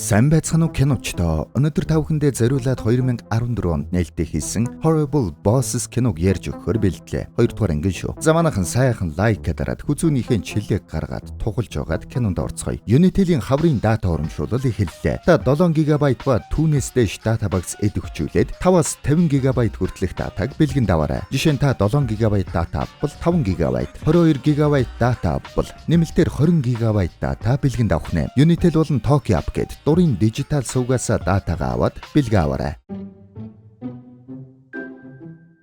Сайн байцгаана уу киночдоо. Өнөөдөр та бүхэндээ зориулаад 2014 онд нээлттэй хийсэн Horrible Bosses киног ярьж өгөхөөр бэлдлээ. 2 дугаар ангин шүү. За манайхан сайхан лайк дараад хүзүүнийхээ чилээг гаргаад тухалж байгаа кинонд орцгоё. Unitel-ийн хаврын дата урамшуулал эхэллээ. Та 7 ГБ ба түүнээс дэш дата багц эдвхжүүлээд 5-аас 50 ГБ хүртэлх датаг бэлгэн даваарай. Жишээ нь та 7 ГБ дата авбал 5 ГБ, 22 ГБ дата авбал нэмэлтээр 20 ГБ дата бэлгэн давах нэ. Unitel болон Tokyo app гээд дурын дижитал сувгаасаа датагаа аваад бэлгээ аваарай.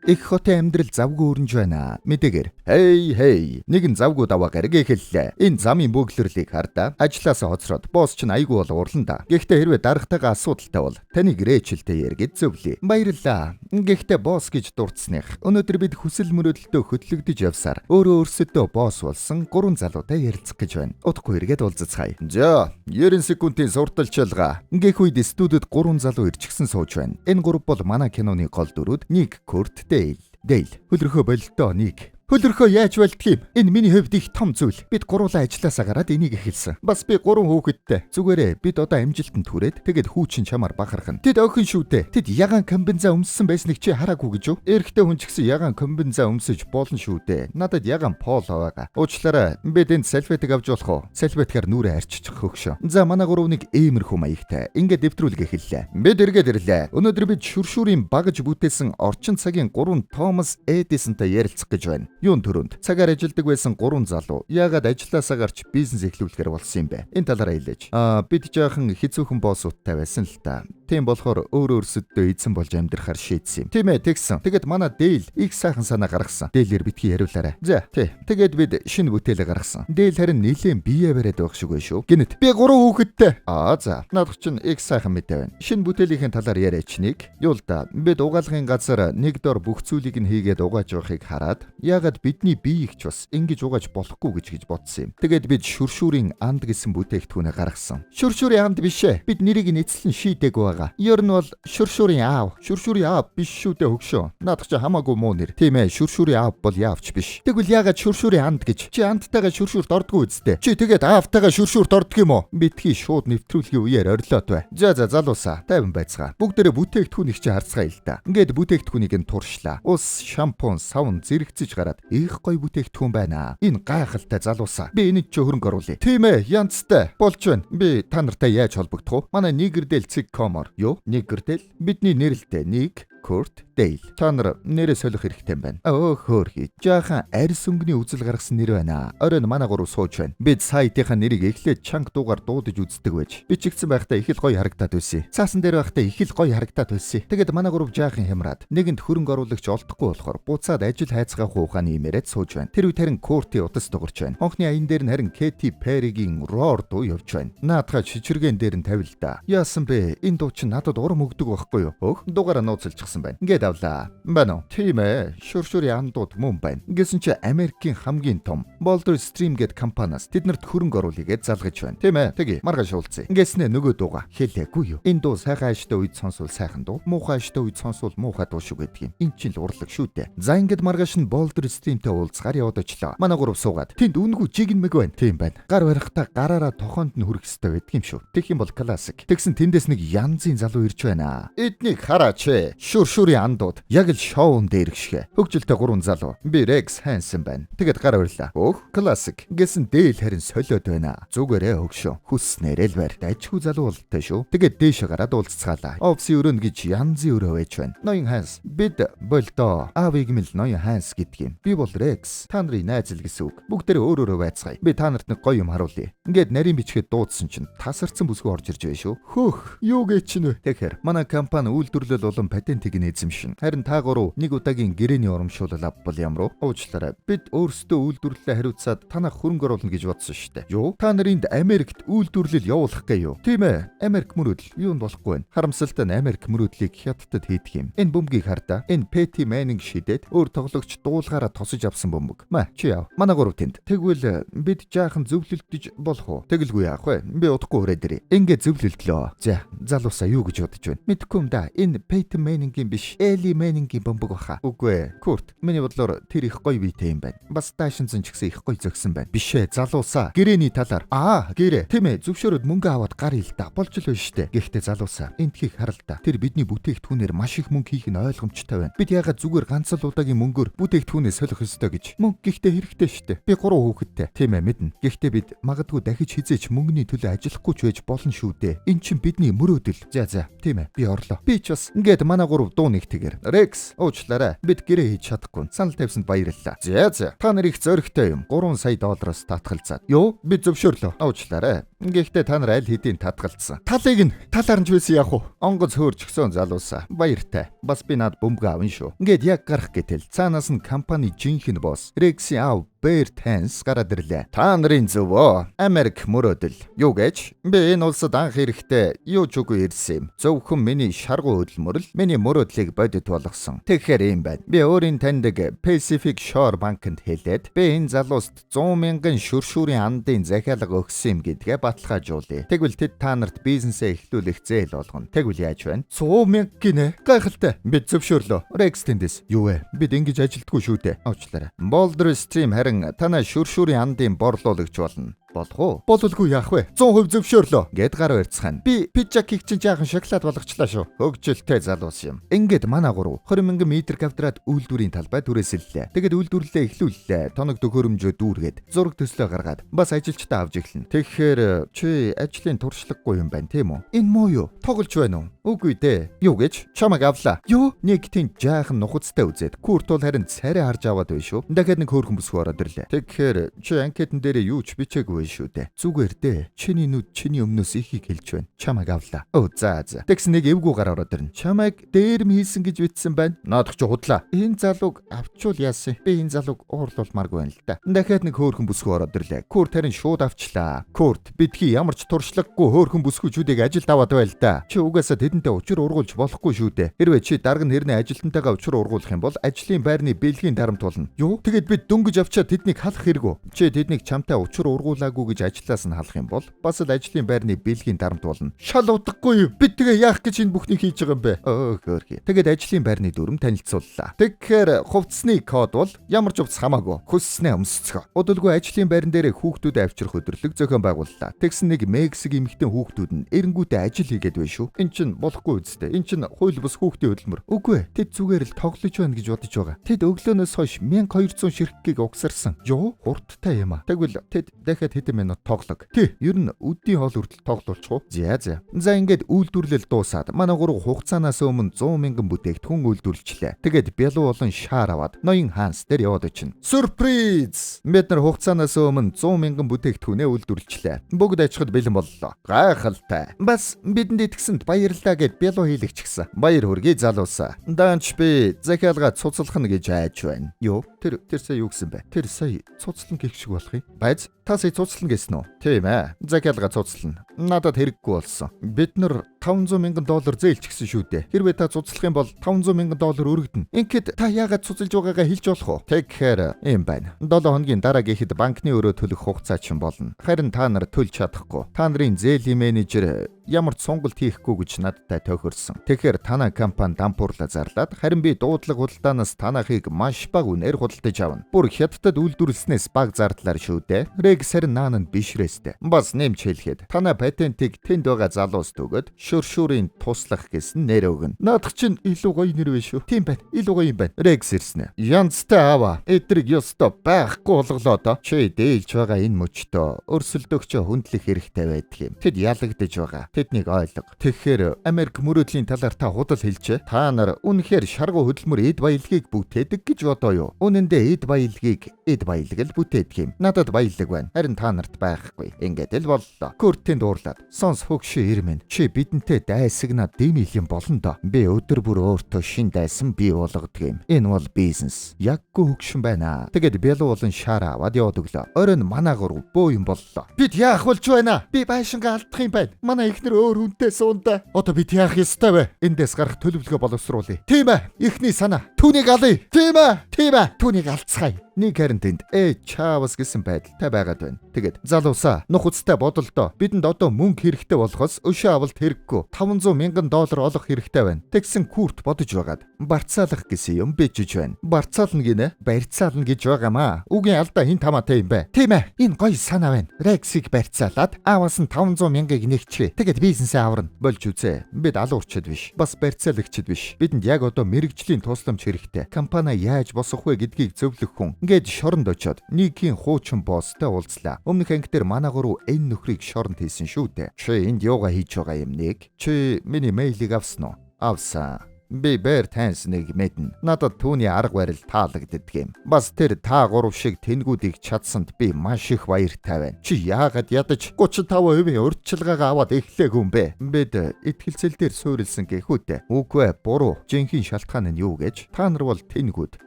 Их хотын амьдрал завгүй өрнж байна. Мэдээгээр хей нэгэн завгүй даваа гараг эхэллээ. Энэ замын бөглөрлийг хардаа ажлаасаа хоцроод босс ч айгүй бол урландаа. Гэхдээ хэрвээ дарагтайгаа асуудалтай бол таныг рээчилтэй яргээд зөвлөе. Баярлалаа. Гэхдээ босс гэж дурдсных. Өнөөдөр бид хүсэл мөрөөдөлтөө хөтлөгдөж явсаар өөрөө өөрсөдөө босс болсон 3 залуутай ярилцах гэж байна. Удахгүй эргээд уулзцгаая. За 90 секундын сурталчилгаа. Ингээх үед студид 3 залуу ирчихсэн сууж байна. Энэ 3 бол манай киноны гол дүрүүд. Ник, Курт, Дейл. Хөлрөхөө бололтоо Ник. Хөлрөхөө яаж болдгийм? Энэ миний хувьд их том зүйл. Бид гуруулаа ажилласаа гараад энийг эхэлсэн. Бас би 3 хүүхэдтэй. Зүгээрээ бид одоо амжилтанд хүрээд тэгээд хүүчин чамаар бахархна. Тэд охин шүү дээ. Тэд ягаан комбинза өмссөн байсныг чи хараагүй гэж үү? Эрэгтэй хүн ч гэсэн ягаан комбинза өмсөж болно шүү дээ. Надад ягаан пол байгаа. Уучлаарай. Бид энд салфетик авч болох уу? Салфетикаар нүрээ арчиж хөгшөө. За манай гурвыг иймэрхүү маягтай. Ингээд дэвтрүүлэг эхэллээ. Бид эргээд ирлээ. Өнөөдөр бид шүршүүрийн багаж бүтээсэн орчин цагийн 3 Томас Эдисонтой ярилцах гэж байна. Юун төрөнд цагаар ажилдаг байсан 3 залуу яагаад ажилласаа гарч бизнес эхлүүлэхээр болсон юм бэ? Энэ талаараа хэлээч. Бид жаахан хэцүүхэн боссуудтай байсан л та. Тийм болохоор өөр өөрсөддөө эзэн болж амьдрахаар шийдсэн юм. Тийм ээ, тэгсэн. Тэгэд манай Дейл их сайхан санаа гаргасан. Дейлэр битгий яриулаарай. За, тий. Тэгэд бид шинэ бүтээлээ гаргасан. Дейл харин нэлээд бие бариад байх шиг байх шүү. Гэнэт би 3 хүүхэдтэй. За. Надад чинь их сайхан мэдээ байна. Шинэ бүтээлийнхэн талаар яриач нэг. Юул да. Бид угаалгын газар нэг дор бүх зүйлийг нь хийгээд угааж байгааг хараад яагаад бидний бие ихч бас ингэж угааж болохгүй гэж бодсон юм. Тэгээд бид шүршүүрийн анд гэсэн бүтээгдэхүүнээ гаргасан. Шүршүүрийн анд биш ээ. Бид нэрийг нэцлэн шийдээгүй байгаа. Ер нь бол шүршүүрийн аав. Шүршүүрийн аав биш шүү дээ хөгшөө. Наадах чи хамаагүй муу нэр. Тийм ээ, шүршүүрийн аав бол яавч биш. Тэгвэл яагаад шүршүүрийн анд гэж? Чи андтайгаа шүршүүрт ордгүй үсттэй. Чи тэгээд аавтайгаа шүршүүрт ордог юм уу? Битгий шууд нэвтрүүлгийн үеэр орилоод бай. За залуусаа, тайван байцгаа. Бүгдээрээ бүтээгдэхүүнийг чи харцгаая л да. Ингээд бүтээгдэхүүнийг нь туршлаа. Ус, шампунь, савн зэрэгцэж гараад их гоё бүтээгдэхүүн байна. Энэ гайхалтай залуусаа. Би энийг чи хөрөнгө оруулъя. Тийм ээ, янзтай. Болж байна. Би та нартай яаж холбогдох вэ? Манай Нигэрдэл цэг комор. Юу? Нигэрдэл? Бидний нэрэлтэй Ник, Курт, Дейл. Та нар нэрээ солих хэрэгтэй юм байна. Хөөрхий. Жаахан арьс өнгөний үзэл гаргасан нэр байна. Оройн манай 3 сууж байна. Бид сайтынхаа нэрийг эхлээд чанга дуугаар дуудаж үздэг байж. Би чигсэн байхдаа их л гоё харагдаад байсан. Цаасан дээр байхдаа их л гоё харагдаад байсан. Тэгээд манай 3 жаахан хямраад нэгэнд хөрөнгө оруулагч олдохгүй болохоор буцаад ажил хайцгаа хуухааны имээрээ сууж байна. Тэр үед харин Курти утас дуурч байна. Хонхны аян дээр нь харин Кэти Перригийн Roar дуу явж байна. Наадхаа шижиргэн дээр нь тавил да. Яасан бэ? Энэ дуу чинь надад урам өгдөг байхгүй юу? Өөх, дуугаараа нууцлчихсан байна. Ингээд авлаа. Бано. Тийм ээ. Шүршүүрийн андууд мөн байна. Гэсэн чи Америкийн хамгийн том Boulder Stream гээд компаниас тэднэрт хөрөнгө оруулъя гэж залгаж байна. Тийм ээ. Тэгье. Маргааш уулзъя. Ингэснэ нөгөө дууга хэлээгүй юу? Энэ дуу сайхан ааштай үед сонсвол сайхан дуу, муухай ааштай үед сонсвол муухай дуу шүү гэдэг юм. Энд чинь л урлаг шүү дээ. За ингээд маргааш нь Boulder Stream-тэй уулзгаар яваад очлоо. Манай 3 суугаад. Тэнд үнгүү жигнэмэг байна. Тийм байна. Гар барихтаа гараараа тохоонд нь хүрэх ёстой байдаг юм шүү. Тэгэх юм бол классик. Тэгсэн тэндээс нэг янзын залуу ирж байна. Эднийг хараач. Шүршүүрийн андууд яг л шоун дээр гişгэ. Хөгжилтэй 3 залуу. Би Rex Hansen байна. Тэгэд гар барьлаа. Классик. Гэсэн Дейл харин солиод байна. Зүгээрээ хөгшөө. Хүснээрээ л байр. Дажгүй залуу болтой шүү. Тэгээд дээш гараад уулзцгаалаа. Офсын өрөөнд гэж янзын өрөө байж байна. Ноён Ханс. Бид болдоо. Аавыг мэл Ноён Ханс гэдэг юм. Би бол Rex. Та нарын найз л гэсэн үг. Бүгдээрээ өөр өөрөө байцгаая. Би та нарт нэг гоё юм харуулъя. Ингээд нарийн бичгээд дуудсан чинь тасарсан бүсгүй орж ирж байна шүү. Хөөх, юу гэж чинь вэ? Тэгэхээр манай компани үйлдвэрлэл болон патентыг эзэмшин. Харин та 3 нэг удаагийн гэрээний урамшуулал авбал ямар уу? Уучлаарай. Бид өөрсдөө үйлдвэрлэлээ хариуцаад танах хөрөнгө оруулна гэж бодсон шүү дээ. Юу? Та нарын Америкт үйлдвэрлэл явуулах гээ юу? Тийм ээ. Америк мөрөөдөл юу нь болохгүй байна. Харамсалтай нь Америк мөрөөдлийг хятадд хийдэг юм. Энэ бөмбөгийг хардаа. Энэ Пэти Мэнинг шидэд өөр тоглогч дуулгаараа тосож авсан бөмбөг. Чи яав? Манай 3 тэнд. Тэгвэл бид жаахан зөвлөлдөж болох уу? Тэгэлгүй яах вэ? Би удахгүй хүрээд ирээ. Ингээ зөвлөлдлөө. За, залуусаа юу гэж бодож байна? Мэдгүй юм да. Энэ Пэти Мэнинг Маннингийн биш, Эли Маннингийн бөмбөг баха. Үгүй ээ, Курт. Миний бодлоор тэр их гоё биетэй юм байна. Бас даашинзэн ч гэсэн их гоё зөксөн байна. Биш ээ, залуусаа. Гэрээний талаар. Гэрээ. Тийм ээ, зөвшөөрөд мөнгө аваад гар ил та. Болж л байна штэ. Гэхдээ залуусаа, энтхийг харал та. Тэр бидний бүтээгдэхүүнээр маш их мөнгө хийх нь ойлгомжтой байна. Бид ягаад зүгээр ганц л удаагийн мөнгөөр бүтээгдэхүүнээ солих ёстой гэж. Мөнгө гэхдээ хэрэгтэй штэ. Би 3 хүүхэдтэй. Тийм ээ, мэднэ. Гэхдээ бид магадгүй дахиж хизээч мөнгөний төлөө ажиллахгүй ч байж болно шүү дээ. Эн чинь бидний мөрөөдөл. За, тийм ээ. Би орлоо. Би ч бас ингээд манай 3 дуу нэгтэйгэр. Рекс, уучлаарай. Бид гэрээ хийж чадахгүй. Санал тавьсанд баярлалаа. За. Та нар их зөрөгтэй юм. 3 сая доллароос татгалзаад. Юу? Би зөвшөөрлөө. Уучлаарай. Гэхдээ та нар аль хэдийн татгалцсан. Талыг нь талаар нь юусэн яах вэ? Онгоц хөөрч гсэн залуусаа. Баяртай. Бас би над бөмбөг авна шүү. Ингээд яг гарах гэтэл цаанаас нь компани жинхэнэ босс Рекси аав Бэрт Хэнс гараад ирлээ. Та нарын зөвөө Америк мөрөөдөл. Юу гэж? Би энэ улсад анх ирэхдээ юу ч үгүй ирсэн юм. Зөвхөн миний шаргуу хөдөлмөрл миний мөрөөдлийг бодит болгосон. Тэгэхээр юм байна. Би өөрийн таньдаг Pacific Shore банкнд хэлээд би энэ залууст 100 мянган шүршүүрийн андын захиалга өгсөн юм гэдгээ баталгаажуулъя. Тэгвэл тэд та нарт бизнесээ эхлүүлэх зээл болгоно. Тэгвэл яаж байна? 100 мянга гинэ. Гайхалтай. Би зөвшөөрлөө. Rex тэндээс. Юу вэ? Бид ингэж ажилтгүй шүү дээ. Уучлаарай. Boulder Stream танаа шүршүүрийн андын борлуулагч болно. Болох уу? Бололгүй яах вэ? 100% зөвшөөрлөө. Гэт гар барьцхан. Би пижакийг чинь жаахан шоколад болгочлаа шүү. Хөгжилтэй залуус юм. Ингээд манай 3 20 мянган метр квадрат үйлдвэрийн талбай түрээсэллээ. Тэгэд үйлдвэрлэлээ эхлүүллээ. Тоног төхөөрөмжөө дүүргээд зураг төслөө гаргаад бас ажилчдаа авч эхэлнэ. Тэгэхээр чи ажлын туршлагагүй юм байна тийм үү? Энэ муу юу? Тоглож байна уу? Үгүй дээ. Юу гэж? Чамайг авлаа. Юу? Нэг тийм жаахан нухацтай үзээд. Курт бол харин царай харж аваад байв шүү. Дахиад нэг хөөрхөн бүсгүй ороод ирлээ. Тэгэхээр чи анкетн дээр юу ч бичээгүй шүү дээ. Зүгээр дээ. Чиний нүд чиний өмнөөс ихийг хэлж байна. Чамайг авлаа. За. Тэгс нэг эвгүй гар ороод ирнэ. Чамайг дээрм хийсэн гэж бичсэн байна. Наадах чи худлаа. Энэ залууг авчвал яасан? Би энэ залууг уурлуулмааргүй байна л да. Дахиад нэг хөөрхөн бүсгүй ороод ирлээ. Курт харин шууд авчлаа. Курт бидхий ямар ч туршлагагүй хөөрхөн бүсгүйчүүдийг ажилд аваад байл да. Чи угаасаа тэдэнтэй учир ургуулж болохгүй шүү дээ. Хэрвээ чи дарга нь хэрнээ ажилтнтайгаа учир ургуулах юм бол ажлын байрны бэлгийн дарамт болно. Юу? Тэгэд бид дөнгөж авчаад тэднийг халах хэрэггүй. Чи тэднийг чамтай учир ургуулаагүй гэж ажлаас нь халах юм бол бас л ажлын байрны бэлгийн дарамт болно. Шал утгагүй юу? Бид тэгээ яах гэж энэ бүхнийг хийж байгаа юм бэ? Хөөрхий. Тэгэд ажлын байрны дүрм танилцууллаа. Тэгэхээр хувцсны код бол ямар ч хувцс хамаагүй. Хүсснээ өмсцгөө. Удалгүй ажлын байран дээр хүүхдүүдэд авчрах өдөрлөг зохион байгууллаа. Тэгсэн нэг Мексик эмэгтэй хүүхдүүд нь эренгүүтээ ажил хийгээд байв шүү. Эн чин болохгүй үстэй. Эн чин хууль бус хүүхдийн хөдөлмөр. Үгүй ээ. Тэд зүгээр л тоглож байна гэж бодож байгаа. Тэд өглөөнөөс хойш 1200 ширхгийг угсарсан. Юу? Хурдтай юм аа. Тэгвэл тэд дахиад хэдэн минут тоглог. Ер нь өдний хоол хүртэл тоглуулчих уу? За. За ингээд үйлдвэрлэл дуусаад манай 3 хугацаанаас өмнө 100 мянган бүтээгдэхүүн үйлдвэрлэлээ. Тэгээд бялуу болон шаар аваад ноён Ханс дээр яваад очино. Сюрприз! Бид нар хугацаанаас өмнө 100 мянган бүтээгдэхүүнээ үйлдвэрлэлээ. Бүгд аж ахуйд бэлэн боллоо. Гайхалтай. Бас бидэнд итгэсэнд баярлалаа гэд бялуу хийлэгч гисэн. Баяр хүргэе залуусаа. Даанч би захиалгаа цуцлах нь гэж айж байна. Юу? Тэр сая юу гэсэн бэ? Тэр сая цуцлан гэх шиг болох юм. Байз та сая цуцлан гэсэн үү? Тийм ээ. Захиалга цуцлана. Надад хэрэггүй болсон. Бид нар $500 мянган зээлч гисэн шүү дээ. Хэрвээ та цуцлах юм бол $500 мянган өргөднө. Ингээд та яагаад цуцлж байгаагаа хэлж болох уу? Тэгэхээр юм байна. 7 хоногийн дараа гэхэд банкны өрөө төлөх хугацаа ч болно. Харин та нар төлж чадахгүй. Та нарын зээлийн менежер ямар ч сонголт хийхгүй гэж надтай тохирсон. Тэгэхээр танай компани дампуурлаа зарлаад харин би дуудлага худалдаанаас танахыг маш бага үнээр худалдаж авна. Бүр хятадд үйлдвэрлэснээс бага зардлаар шүү дээ. Рекс харин наананд бишрээстэй. Бас нэмж хэлэхэд танай патентыг тэнд байгаа залуус төгөөд шүршүүрийн туслах гэсэн нэр өгнө. Наадах чинь илүү гоё нэр вэ шүү. Тийм байна. Илүү гоё юм байна. Рекс ирснэ. Янзтай аваа. Эдрэг ёстой байхгүй болголоо доо. Чи дээлж байгаа энэ мөчтөө өрсөлдөгч хөндлөх хэрэгтэй байдаг юм. Тэд ялагдаж байгаа. Тэднийг ойлго. Тэгэхээр Америк мөрөөдлийн талаар та худал хэлжээ. Та нар үнэхээр шаргуу хөдөлмөр эд баялагийг бүтээдэг гэж бодоо юу? Үнэн дээр эд баялагийг эд баялаг л бүтээдэг юм. Надад баялаг байна. Харин та нарт байхгүй. Ингээд л боллоо. Куртийн дуурлаад. Сонс хөгшөө ирмэн. Чи бидэнтэй дайсагнаа дэмил юм болно доо. Би өдөр бүр өөртөө шин дайсан бий болгодог юм. Энэ бол бизнес. Яггүй хөгшин байна. Тэгээд бялуу болон шаараа аваад яваад өглөө. Оройн манаа 3 бөө юм боллоо. Бид яах болж байна? Би байшингаа алдах юм байна. Манай ихнэр өөр хүнтэй суунда. Одоо бид яах ёстой вэ? Эндээс гарах төлөвлөгөө боловсруулъя. Тийм ээ. Ихний санаа. Түүнийг алъя. Тийм ээ. Түүнийг алцгаая. Нэг харин тэнд чаавас гэсэн байдалтай байгаад байна. Тэгээд залуусаа нухацтай бодолдоо бидэнд одоо одоо мөнгө хэрэгтэй болохоос өшөө авалт хэрэггүй $500,000 олох хэрэгтэй байна. Тэгсэн Курт бодож байгаад барцаалах гэсэн юм бижиж байна. Барцаална гинэ? Барьцаална гэж байгаамаа. Үгийн алдаа хин тамаатай юм бэ? Тийм ээ. Энэ гоё санаа байна. Рексийг барьцаалаад ааваас нь $500,000-ыг нэгчвэ. Тэгэд бизнесээ аварна. Болж үзье. Бид алуурчд биш. Бас барьцаалагчд биш. Бидэнд яг одоо мэрэгжлийн тусламж хэрэгтэй. Компани яаж босох вэ гэдгийг зөвлөх хүн. Ингээд шоронд очиод Никийн хуучин босстой уулзлаа. Өмнөх анги дээр манай гурав энэ нөхрийг шоронд хийсэн шүү дээ. Чи энд юугаа хийж байгаа юм нэг? Чи миний мэйлийг авсан уу? Авсан. Би бээр таньсныг мэднэ. Надад түүний арга барил таалагддаг юм. Бас тэр та гурав шиг тэнгүүдийг чадсанд би маш их баяртай байна. Чи яагаад ядаж 35% урьдчилгаагаа аваад эхлэег юм бэ? Бид итгэлцэл дээр суурилсан гэхүүтэй. Үгүй буруу. Жинхэнэ шалтгаан нь юу гэж? Та нар бол тэнгүүд.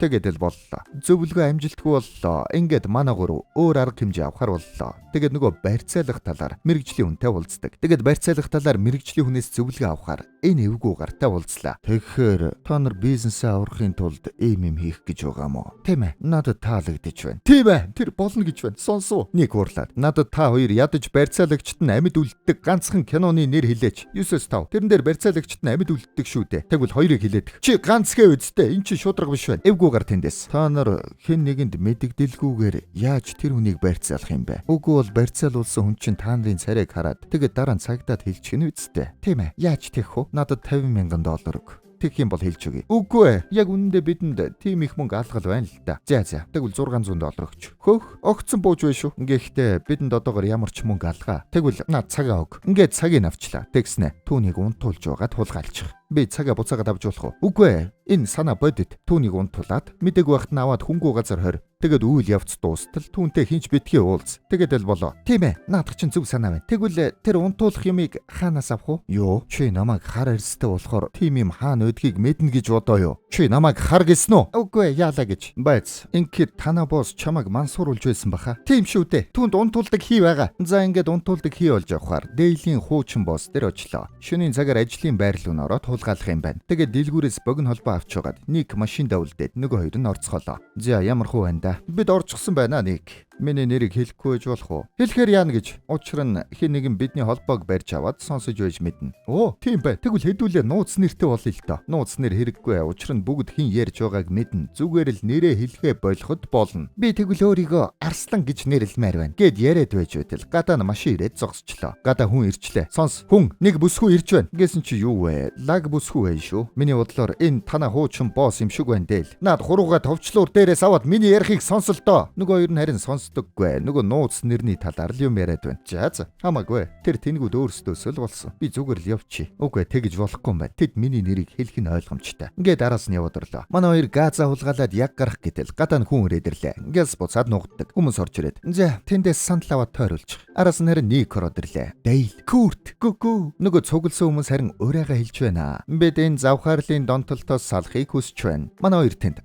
Тэгээд л боллоо. Зөвлөгөө амжилтгүй боллоо. Ингээд манай гурав өөр арга хэмжээ авахар боллоо. Тэгээд нөгөө барьцаалах талаар мэрэгжлийн хүнтэй уулздаг. Тэгээд барьцаалах талаар мэрэгжлийн хүнээс зөвлөгөө авахар энэ эвгүй гартай уулзлаа. Тэгэхээр та нар бизнесээ аврахын тулд ийм хийх гэж байгаа мó. Тийм ээ. Надад таалагдж байна. Тийм ээ. Тэр болно гэж байна. Сонсоо. Нэг уурлаад. Надад та хоёр ядаж барьцаалагчд нь амьд үлддэг ганцхан киноны нэр хэлээч. 9-5. Тэрэн дээр барьцаалагчд нь амьд үлддэг шүү дээ. Тэгвэл хоёрыг хэлээдэг. Чи ганцгээ үздэй. Энд чи шудраг биш байна. Эвгүй гар тэндээс. Та нар хэн нэгэнд мэдэгдэлгүйгээр яаж тэр хүнийг барьцаалах юм бэ? Үгүй бол барьцаалуулсан хүн чинь та нарын царайг хараад тэгээд дараа нь цагдаад хэлчих нь үсттэй. Тийм ээ. Яаж тийх вэ? Надад $50,000 өг. Тэгэх юм бол хэлж өгье. Үгүй ээ. Яг үнэндээ бидэнд тийм их мөнгө алгал байна л да. За. Тэгвэл $600 өгч. Хөөх, огцсон бууж байна шүү. Гэхдээ бидэнд одоогор ямар ч мөнгө алгаа. Тэгвэл наад цагаа өг. Ингээд цагийг авчлаа. Тэгснэ. Түүнийг унтуулж байгаа тулгаалчих. Би цагаа буцаагаад авч болох уу? Үгүй ээ. Энэ санаа бодит. Түүнийг унтуулад мэдээг багт нь аваад хөнгөө газар хорь. Тэгээд үйл явц дуустал түүнтэй хинч битгий уулз. Тэгээд л болоо. Тийм ээ. Наадах чинь зөв санаа байна. Тэгвэл тэр унтуулах юмыг хаанаас авах вэ? Юу? Чи намайг хар арьстай болохоор тийм юм хаана өдгийг мэднэ гэж бодоо юу? Чи намайг хар гэсэн үү? Үгүй ээ, яалаа гэж. Байц. Ингээд танаа босс чамайг мансууруулж байсан баха. Тийм шүү дээ. Түүнд унтуулдаг хий байгаа. За ингээд унтуулдаг хий болж явахаар Дейлийн хуучин босс дээр очлоо. Шөнийн цагаар ажлын байрлал руу ороод тулгаалах юм байна. Тэгээд дэлгүүрээс богино холбоо авч байгаад Ник машиндаа үлдээд нөгөө хоёр нь орцголоо. За ямар хуу байна да? Бид орчихсон байна Ник. Миний нэрийг хэлэхгүй байж болох уу? Хэлэхээр яана гэж. Учир нь хин нэгэн бидний холбоог барьж аваад сонсож байж мэднэ. Оо, тийм бай. Тэгвэл хэдүүлээ нууц нэртэй болъё л доо. Нууц нэр хэрэггүй. Учир нь бүгд хин ярьж байгааг мэднэ. Зүгээр л нэрээ хэлэхээ болоход болно. Би тэгвэл өөрийгөө Арслан гэж нэрлэмээр байна. Гэд яриад байж байтал гадаа нь машин ирээд зогсчлоо. Гадаа хүн ирчлээ. Сонс, хүн нэг бүсгүй ирж байна. Гэсэн чи юу вэ? Лаг бүсгүй байх шүү. Миний бодлоор энэ танаа хуучин босс юм шиг байна дээ л. Наад хурууга товчлуур дээрээс аваад миний ярихыг сонсолдоо. Нөгөө хоёр нь харин сонсдоггүй. Нөгөө нууц нэрний талаар л юм яриад байна. За хамаагүй. Тэр тэнгүүд өөрсдөөс л болсон. Би зүгээр л явчих. Үгүй тэгэж болохгүй юм байна. Тэд миний нэрийг хэлэх нь ойлгомжтой. Ингээд араас нь яваад орлоо. Манай хоёр газаа хулгаалаад яг гарах гэтэл гадаа нь хүн ирээд ирлээ. Газ буцаад нуугддаг. Хүмүүс орж ирээд. За тэндээс сандал аваад тойруулчих. Араас нь харин Ник ороод ирлээ. Дейл, Курт, Гүгү. Нөгөө цугласан хүмүүс харин өөрийгөө хэлж байна. Бид энэ завхаарлын донтолтоос салахыг хүсэж байна. Манай хоёр тэнд.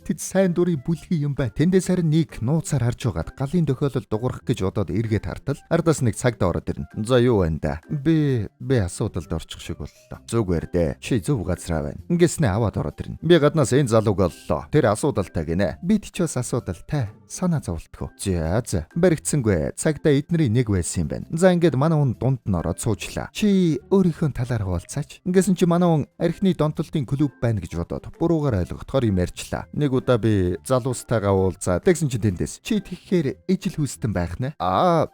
Тэд сайн дурын бүлгийн юм бай. Тэндээс харин Ник нууцаар харж байгаад галын төхөөлөл дуурах гэж бодоод эргээд хартал ардаас нэг цагт ороод ирнэ. За юу байна да? Би асуудалд орчих шиг боллоо. Зүгээр дээ. Чи зөв газраа байна. Ингэснэ аваад ороод ирнэ. Би гаднаас энэ залууг оллоо. Тэр асуудалтай гинэ. Бид ч бас асуудалтай. Санаа зовлтгоо. За. Баригдсангүй. Цагтаа эднэрийн нэг байсан юм байна. За ингээд манай хүн дунд нь ороод суучлаа. Чи өөрийнхөө талаар хуваалцаач. Ингэсэн чи манай хүн архины донтолтын клуб байна гэж бодоод буруугаар ойлгохоор юм ярьчлаа. Нэг удаа би залуустайгаа уулзаа. Тэгсэн чи тэндээс чи тэгэхээр ижил хүстэн байх нэ?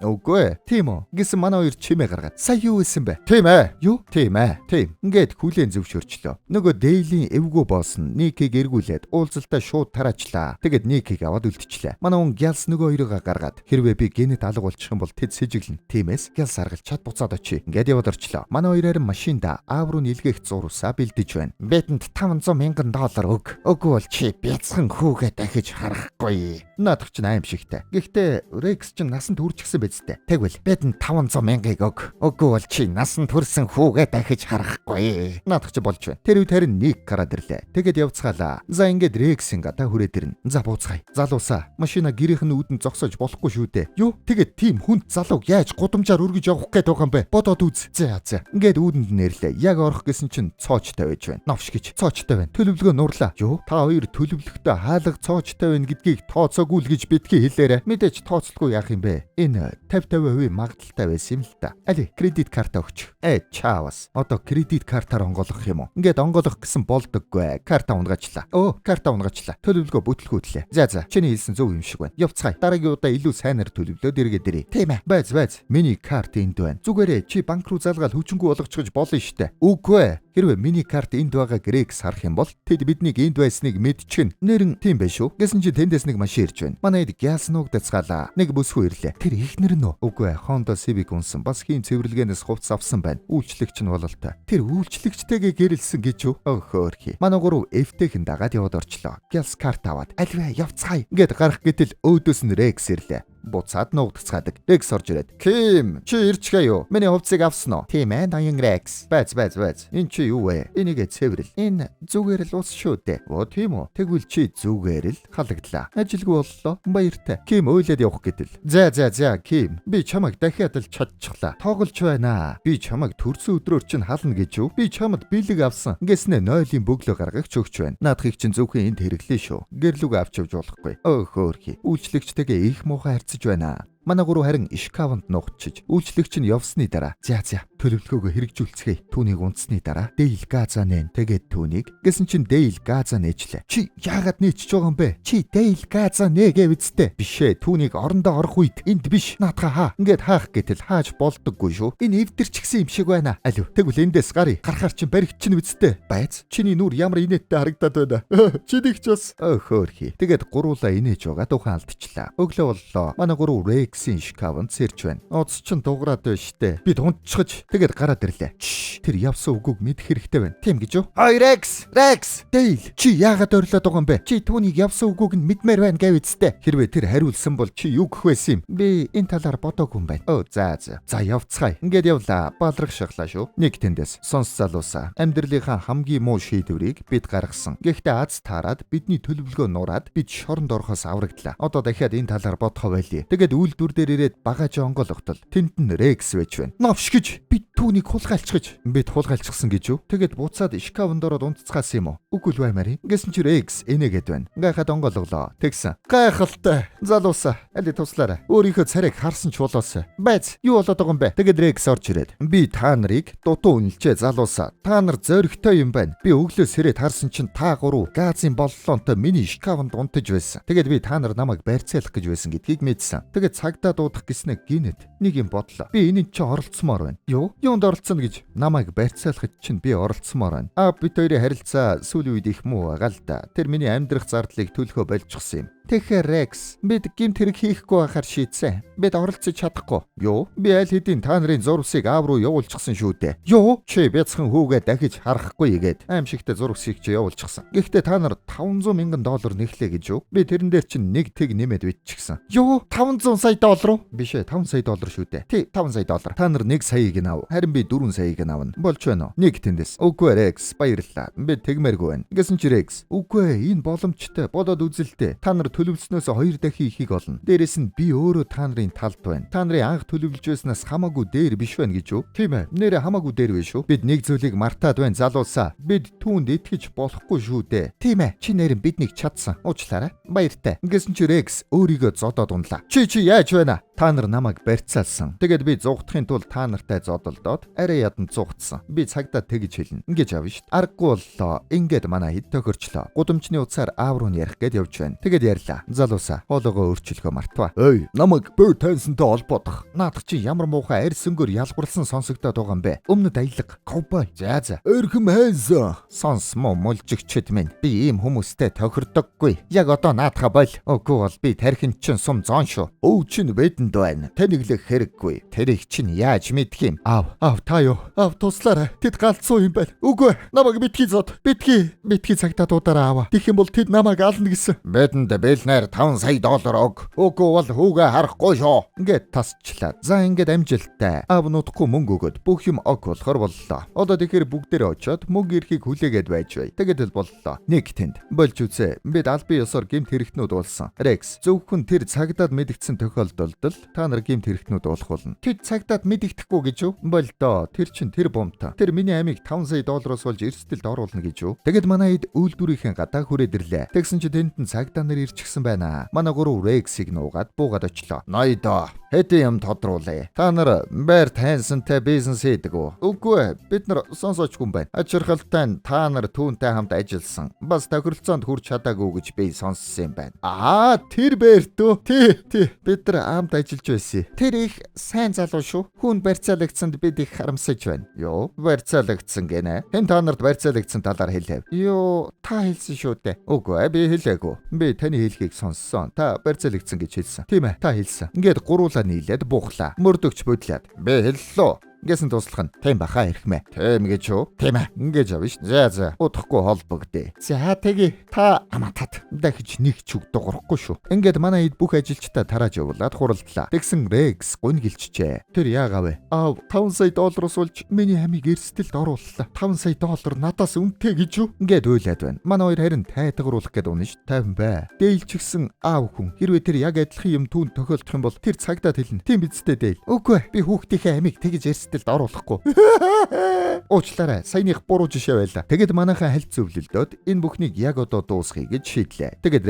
Үгүй. Тийм үү. Гэсэн манай хоёр чимээ гаргаад. Сая юу хэлсэн бэ? Тийм ээ. Юу? Тийм ээ. Тийм. Ингээд хүлээн зөвшөөрчлөө. Нөгөө Дейлийн эвгүй босс нь Никийг эргүүлээд уулзалтаа шууд тараачлаа. Тэгээд Никийг аваад үлдчихлээ. Манай хүн Гялс нөгөө хоёроо гаргаад хэрвээ би генет алга болчих юм бол тэд сэжиглэн. Тиймээс Гялс аргалчаад буцаад очие. Ингээд яваад орчлоо. Манай хоёроор машинда аав руу нэлгээх зурусаа бэлдэж байна. Бидэнд $500,000 өг. Үгүй бол чи бяцхан хүүгээ дахиж харахгүй. Наадах чинь аим шигтэй. Гэхдээ Рекс чинь насанд хүрчихсэн байцтэй. Тэгвэл бидэнд $500,000 өг. Үгүй бол чи насанд хүрсэн хүүгээ дахиж харахгүй. Наадах чи болж байна. Тэр үед харин Ник гараад ирлээ. Тэгээд явцгаалаа. За ингээд Рексийн гадаа хүрээд ирнэ. За бууцгаая. Залуусаа. Машина гэрийнх нь үүдэн зогсоож болохгүй шүү дээ. Юу? Тэгээд тийм хүнд залууг яаж гудамжаар өргөж явах гээд байгаа юм бэ? Бодоод үз. За. Ингээд үүдэнд нэрлээ. Яг орох гэсэн чинь цоочтой байж байна. Новш гэж цоочтой байна. Төлөвлөгөө нуурлаа. Юу? Та хоёр төлөвлөгт төлөвлөлтөө хаалга цоочтой байна гэдгийг тооцоогүй л гэж битгий хэлээрэ. Мэдээж тооцолгүй яах юм бэ? Энэ 50% магадaltaй байсан юм л та. Али кредит карта өгч. Чаавас. Одоо кредит картаар онгойлгох юм уу? Ингээд онгойлгох гэсэн болдоггүй. Карта унгаачлаа. Карта унгаачлаа. Төлөвлөгөө бүтлгүүтлээ. За чиний хэлсэн зөв юм шиг байна. Явцгаая. Дараагийн удаа илүү сайнаар төлөвлөөд эргээд ирээ. Тийм ээ. Байз. Миний карт энд байна. Зүгээрээ чи банк руу залгаал хүчингү болгочихж болно штэ. Үгүй. Хэрвээ миний карт энд байгаа гэрээг харах юм бол тэд биднийг энд байсныг мэдчихнэ. Нэрэн тийм байх шүү. Гэсэн чи тэндээс нэг машин ирж байна. Манайд гяс нуугдацгаалаа. Нэг бүсгүй ирлээ. Тэр ихнэр нь үгүй Honda Civic унсан. Бас хийн цэвэрлэгээнээс хувцас авсан байна. Үйлчлэгч нь бололтой. Тэр үйлчлэгчтэйгээ гэрэлсэн гэж юу? Хөөхий. Манай гурав F-тэйхэн дагаад яваад орчлоо. Гяс карт аваад альваа явцгаая. Ингээд гарах гэтэл өөдөөс нь Rex ирлээ. Буцаад нуугдцгаадаг. Rex орж ирээд. Ким, чи ирчгээ юу? Миний хувцсыг авсан уу? Тийм ээ, ноён Rex. Байз. Энэ чи юу вэ? Энийгээ цэвэрл. Энэ зүгээр л ус шүү дээ. Тийм үү? Тэгвэл чи зүгээр л халагдлаа. Ажилгүй боллоо. Баяртай. Ким ойлаад явах гэтэл. За, Ким. Би чамайг дахиад л чадчихлаа. Тоглож байна. Би чамайг төрсөн өдрөөр чинь хална гэж юу? Би чамд бэлэг авсан. Ингэснэ 0-ийн бөглөө гаргагч өгч байна. Наадахыг чинь зөвхөн энд хэрэглээ шүү. Гэрлүүг авч явж болохгүй. Хөөхий. Үйлчлэгчтэйгээ их муухай харьцаж байна. Манай гурав харин ишкаванд нуугдчиж үйлчлэгч нь явсны дараа за төлөвлөгөөгөө хэрэгжүүлцгээе. Түүнийг унтсны дараа Дейл газаа нээн. Тэгээд түүнийг гэсэн чинь Дейл газаа нээжлээ. Чи яагаад нээчихэж байгаа юм бэ? Чи Дейл газаа нээгээ үсттэй. Бишээ түүнийг орондоо орох үед энд биш наатха хаа. Ингээд хаах гэтэл хааж болдоггүй шүү. Энэ эвдэрчгсэн юм шиг байна. Алив тэгвэл эндээс гарыг. Гарахаар чинь баригт чинь үсттэй. Байц. Чиний нүур ямар инээдтэй харагдаад байна. Чинийх ч бас хөөхий. Тэгээд гуруулаа инээж байгаа духаан алдчихлаа. Өглөө боллоо. Манай гурав Рексийн шкафанд сэрч байна. Оц чин дуграад байна штэ. Би унтчихж тэгээд гараад ирлээ. Тэр явсан үгүйг мэдэх хэрэгтэй байна. Тийм гэж юу? Ой Рекс. Дейл. Чи яагаад ойрлоод байгаа юм бэ? Чи түүнийг явсан үгүйг нь мэдмээр байна гэв үсттэй. Хэрвээ тэр хариулсан бол чи юу гэх байсан юм? Би энэ талаар бодоогүй юм байна. За. За явцгаая. Ингээд явлаа. Балрах шахлаа шүү. Нэг тэндээс сонс залуусаа. Амьдралынхаа хамгийн муу шийдвэрийг бид гаргасан. Гэхдээ аз таарад бидний төлөвлөгөө нураад бид шоронд орохоос аврагдлаа. Одоо дахиад энэ талаар бодохоо байлээ. Тэгээд үйлдвэр дээр ирээд багаж онгойлготол тэнд нь Рекс байж байна. Новш гэж бид түүнийг хулгайлцгаж. Бид хулгайлцсан гэж юу? Тэгээд буцаад шкафанд ороод унтцгаасан юм уу? Үгүй л баймари. Гэсэн чи Рекс энэгээд байна. Гайхаад онгойлголоо. Тэгсэн. Гайхалтай. Залуусаа. Али туслаарай. Өөрийнхөө царайг харсан ч болоосаа. Байц. Юу болоод байгаа юм бэ? Тэгээд Рекс орж ирээд. Би та нарыг дутуу үнэлчээ залуусаа. Та нар зөрөгтэй юм байна. Би өглөөс ирээд харсан чинь та гурав газын боллоонтой миний шкафанд унтаж байсан. Тэгээд би та нар намайг барьцаалах гэж байсан гэдгийг мэдсэн. Тэгээд цагдаа дуудах гэснэ гинэд нэг юм бодлоо. Би энэнд чи оролцсомоор байна. Юунд оролцсон гэж намайг барьцаалахад чинь би оролцсомоор байна. Бид хоёрын харилцаа сүүлийн үед их муу байгаа л да. Тэр миний амьдрах зардлыг төлөхөө болчихсон юм. Тэгэхээр Рекс, бид гэмт хэрэг хийхгүй байхаар шийдсэн. Бид оролцож чадахгүй. Би аль хэдийн та нарын зурвсыг аав руу явуулчихсан шүү дээ. Чи бяцхан хүүгээ дахиж харахгүй игээд аимшигтай зурвсыг чи явуулчихсан. Гэхдээ та нар $500,000 нэхлээ гэж юу? Би тэрэн дээр чинь нэг тэг нэмээд bitчихсэн. $500 сая уу? Биш ээ, $5 сая шүү дээ. Тий, $5 сая. Та нар 1 саяыг нь ав. Харин би 4 саяыг нь авна. Болж байна уу? Нэг тэндээс. Үгүй Рекс, баярлалаа. Би тэгмээргүй байна. Гэсэн чи Рекс, үгүй энэ боломжтой. Бодоод үзэлтэй. Та нар төлөвлснөөс 2 дахин ихийг олно. Дээрээс нь би өөрөө та нарын талд байна. Та нарын анх төлөвлөж байснаас хамаагүй дээр биш байна гэж юу? Тийм ээ. Нэрээ хамаагүй дээр биш шүү. Бид нэг зүйлийг мартаад байна залуусаа. Бид түүнд итгэж болохгүй шүү дээ. Тийм ээ. Чи нэрэн биднийг чадсан. Уучлаарай. Баяртай. Ингэсэн чи Рекс өөрийгөө зодоод унлаа. Чи яаж байна? Та нар намайг барьцаалсан. Тэгээд би зугтахын тулд та нартай зодолдоод арай ядан зугтсан. Би цагдаа тэгж хэлнэ. Ингэж авна шүү дээ. Аргагүй боллоо. Ингээд манай хэд тохирчлоо. Гудамжны утсаар аав руу ярих гээд явж байна. Тэгээд ярьлаа. Залуусаа хоолоогоо өөрчлөхөө мартваа. Ой, намайг Bird Hansen-тэй холбоодох. Наадах чи ямар муухай арь сүнгөр ялгарлсан сонсогдоод байгаа юм бэ? Өмнөд аялга, ковбой. За. Өрхөм Hansen. Сонс муу мулжигчд минь. Би ийм хүмүүстэй тохирдоггүй. Яг одоо наадахаа бол. Үгүй бол би тархин чин сум зоон шүү. Өө чин бэдэнд байна. Таниглах хэрэггүй. Тэрийг чин яаж мэдх юм? Аав та юу? Аав туслаарай. Тэд галзуу юм байна. Үгүй намайг битгий зод. Битгий цагтаа дуудаараа аваа. Тэгэх юм бол тэд намайг ална гэсэн. Бэдэнд Элнэр 5 сая доллар өг. Үгүй бол хүүгээ харахгүй шүү. Ингээд тасчлаа. За ингээд амжилттай. Аав нутахгүй мөнгө өгöd бүх юм ог болохоор боллоо. Одоо тэгэхээр бүгдээрээ очиод мөнгө эрхийг хүлээгээд байж бай. Тэгээд л боллоо. Нэг тэнд болж үзээ. Бид албан ёсоор гэмт хэрэгтнүүд уулсан. Рекс зөвхөн тэр цагдаад мэдгдсэн тохиолдолд л та нар гэмт хэрэгтнүүд уулах болно. Тэд цагдаад мэдэгдэхгүй гэж юу? Болдоо. Тэр чин тэр бомта. Тэр миний амийг 5 сая доллароос болж эрсдэлд оруулна гэж юу? Тэгэд манай хэд үйлдвэрийн гадаа хүрээд ирлээ. Тэгсэн чи тэнд нь цагдаа нар ирчихсэн байна. Манай гурав Рексийг нуугаад буугаад очлоо. Ноёдоо. Хэдэн юм тодруулъя. Та нар байр тайнсантай бизнес хийдэг үү? Үгүй. Бид нар сонсоочгүй юм байна. Ачирхалтай нь та нар түүнтэй хамт ажилласан. Бас тохиролцоонд хүрч чадаагүй гэж би сонссон юм байна. Тэр бэртөө. Тий. Бид нар хамт ажиллаж байсан. Тэр их сайн залуу шүү. Хүн барьцаалагдсанд бид их харамсаж байна. Йоо, барьцаалагдсан гинэ. Хэн та нарт барьцаалагдсан талаар хэлээв. Йоо, та хэлсэн шүү дээ. Үгүй, би хэлээгүй. Би таны хэлхийг сонссон. Та барьцаалагдсан гэж хэлсэн. Тийм ээ, та хэлсэн. Ингээд гуруулаа нийлээд буухлаа. Мөрдөгч бодлаад. Би хэллээ. Гэсэн туслах нь тийм баха ирхмэ. Тийм гэж юу? Тийм ээ. Ингэж авна ш. За. Удахгүй холбогдъё. За тэгээ та аматад дахиж нэг ч үг дуурахгүй шүү. Ингээд манай хэд бүх ажилчдаа тарааж явуулаад хуралдлаа. Тэгсэн Рекс гунь гэлчжээ. Тэр яагав вэ? Аав 5 сая доллароос болж миний амийг эрсдэлд орууллаа. 5 сая доллар надаас үнэтэй гэж юу? Ингээд уйлаад байна. Манай хоёр харин тайтгаруулах гээд унаа ш. Тайван бай. Дээлчгсэн аав хүн. Хэрвээ тэр яг адилхан юм түүнд тохиолдох юм бол тэр цагдаад хэлнэ. Тийм биз дээ дээл. Үгүй. Би хүүхдийнхээ амийг тэгж эрсдэлд оруулахгүй. Уучлаарай. Саяных буруу жишээ байлаа. Тэгэд манайхаа хальт зөвлөлдөөд энэ бүхнийг яг одоо дуусгая гэж шийдлээ. Тэгэд